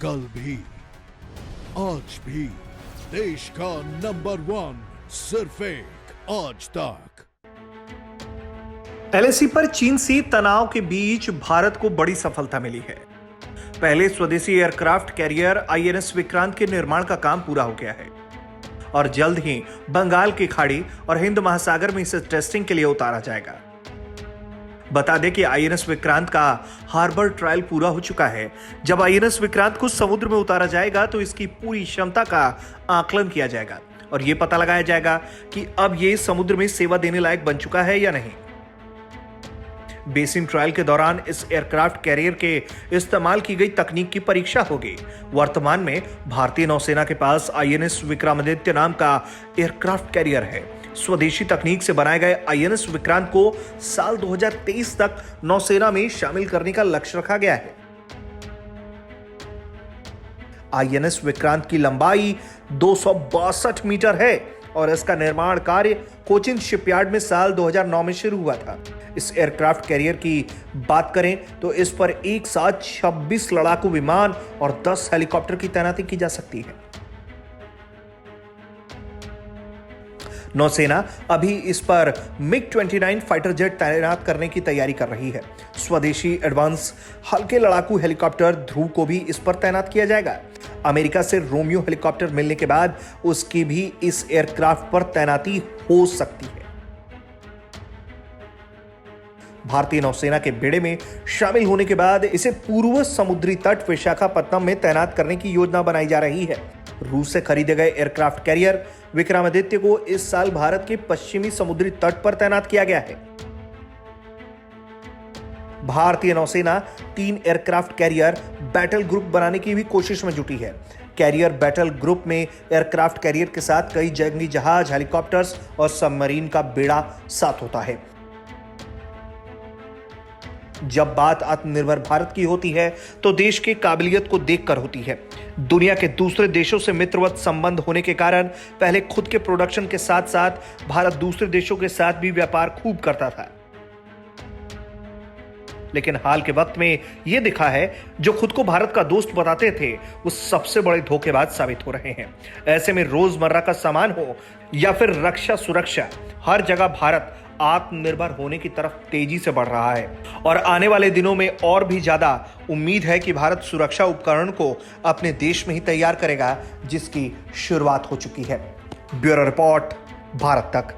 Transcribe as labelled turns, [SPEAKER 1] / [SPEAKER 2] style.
[SPEAKER 1] कल भी आज भी देश का नंबर 1 सिर्फ एक आज तक।
[SPEAKER 2] एलएसी पर चीन से तनाव के बीच भारत को बड़ी सफलता मिली है। पहले स्वदेशी एयरक्राफ्ट कैरियर आईएनएस विक्रांत के निर्माण का काम पूरा हो गया है और जल्द ही बंगाल की खाड़ी और हिंद महासागर में इसे टेस्टिंग के लिए उतारा जाएगा। बता दें कि आईएनएस विक्रांत का हार्बर ट्रायल पूरा हो चुका है। जब आईएनएस विक्रांत को समुद्र में उतारा जाएगा तो इसकी पूरी क्षमता का आकलन किया जाएगा और यह पता लगाया जाएगा कि अब यह समुद्र में सेवा देने लायक बन चुका है या नहीं। बेसिन ट्रायल के दौरान इस एयरक्राफ्ट कैरियर के इस्तेमाल की गई तकनीक की परीक्षा होगी। वर्तमान में भारतीय नौसेना के पास आईएनएस विक्रमादित्य नाम का एयरक्राफ्ट कैरियर है। स्वदेशी तकनीक से बनाए गए आईएनएस विक्रांत को साल 2023 तक नौसेना में शामिल करने का लक्ष्य रखा गया है। आईएनएस विक्रांत की लंबाई 262 मीटर है और इसका निर्माण कार्य कोचिन शिपयार्ड में साल 2009 में शुरू हुआ था। इस एयरक्राफ्ट कैरियर की बात करें तो इस पर एक साथ 26 लड़ाकू विमान और 10 हेलीकॉप्टर की तैनाती की जा सकती है। नौसेना अभी इस पर मिग-29 फाइटर जेट तैनात करने की तैयारी कर रही है। स्वदेशी एडवांस हल्के लड़ाकू हेलीकॉप्टर ध्रुव को भी इस पर तैनात किया जाएगा। अमेरिका से रोमियो हेलीकॉप्टर मिलने के बाद उसकी भी इस एयरक्राफ्ट पर तैनाती हो सकती है। भारतीय नौसेना के बेड़े में शामिल होने के बाद इसे पूर्व समुद्री तट विशाखापत्तनम में तैनात करने की योजना बनाई जा रही है। रूस से खरीदे गए एयरक्राफ्ट कैरियर विक्रमादित्य को इस साल भारत के पश्चिमी समुद्री तट पर तैनात किया गया है। भारतीय नौसेना 3 एयरक्राफ्ट कैरियर बैटल ग्रुप बनाने की भी कोशिश में जुटी है। कैरियर बैटल ग्रुप में एयरक्राफ्ट कैरियर के साथ कई जंगी जहाज, हेलीकॉप्टर्स और सबमरीन का बेड़ा साथ होता है। जब बात आत्मनिर्भर भारत की होती है तो देश की काबिलियत को देखकर होती है। दुनिया के दूसरे देशों से मित्रवत संबंध होने के कारण पहले खुद के प्रोडक्शन के साथ साथ भारत दूसरे देशों के साथ भी व्यापार खूब करता था। लेकिन हाल के वक्त में यह दिखा है जो खुद को भारत का दोस्त बताते थे वो सबसे बड़े धोखेबाज साबित हो रहे हैं। ऐसे में रोजमर्रा का सामान हो या फिर रक्षा सुरक्षा, हर जगह भारत आत्मनिर्भर होने की तरफ तेजी से बढ़ रहा है और आने वाले दिनों में और भी ज्यादा उम्मीद है कि भारत सुरक्षा उपकरण को अपने देश में ही तैयार करेगा, जिसकी शुरुआत हो चुकी है। ब्यूरो रिपोर्ट, भारत तक।